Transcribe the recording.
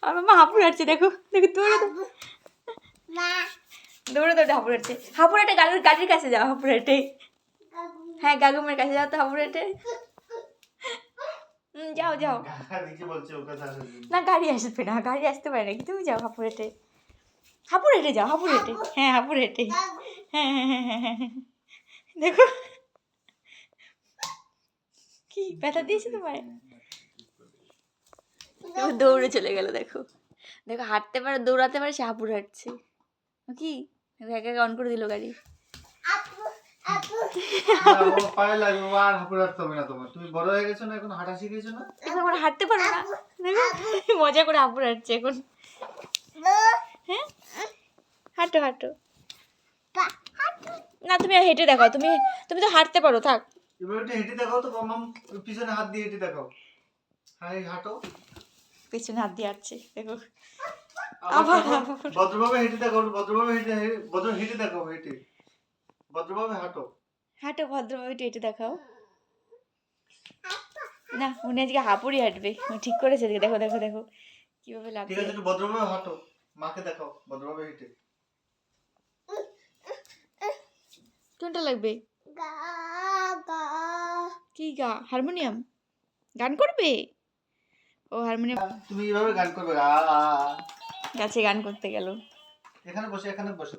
আমার মামা হাঁপুড়ে হাঁটছে, দেখো দেখো দৌড়ে দৌড়ে হাঁপুড়ে হাঁটছে। হাঁপুড়ে হাঁটে গাড়ির কাছে যাও, হাঁপুড়ে হাঁটে। হ্যাঁ গাগুমের কাছে যাও তো, হাঁপুড়ে হাঁটে। যাও যাও। না গাড়ি আসবে না, গাড়ি আসতে পারে নাকি, তুমি যাও হাঁপুড়ে হেঁটে। হাঁপুড়ে হেঁটে যাও, হাঁপুড়ে হেঁটে। হ্যাঁ হাঁপুড়ে হেঁটে। হ্যাঁ হ্যাঁ হ্যাঁ হ্যাঁ হ্যাঁ। দেখো কি ব্যথা দিয়েছে তোমায়। দৌড়ে চলে গেল, দেখো দেখো হাঁটতে পারে, দৌড়াতে পারে, সে হাঁপুড়ে হাঁটছে। কি একা একা অন করে দিল গাড়ি। তুমি বড় হয়ে গেছো না, এখন হাঁটা শিখেছো না, এখন আমরা হাঁটতে পারবো না। দেখো মজা করে হাঁপুড়ে হাঁটছে এখন। হ্যাঁ হাঁটো হাঁটো। না তুমি হেঁটে দেখাও, তুমি তুমি তো হাঁটতে পারো, থাক। এবার একটু হেঁটে দেখাও তো মাম্মাম, পিছনে হাত দিয়ে হেঁটে দেখাও। হ্যাঁ হাঁটো। পেছনে হাত দিয়ে হাঁটছে, দেখো। আবার ভদ্রভাবে হেঁটে দেখাও, ভদ্রভাবে হেঁটে দেখাও, হেঁটে ভদ্রভাবে হাঁটো। হাঁটো ভদ্রভাবে হেঁটে দেখাও। না উনি আজকে হাঁপুড়ি হাঁটবে, ঠিক করেছে। দেখো দেখো দেখো কিভাবে ঠিক লাগছে। আছে, একটু ভদ্রভাবে হাঁটো, মাকে দেখাও ভদ্রভাবে হেঁটে। কোনটা লাগবে? কি গা? হারমোনিয়াম গান করবে? ও হারমোনিয়াম। তুমি এইভাবে গান করবে, গাছে গান করতে গেল। এখানে বসে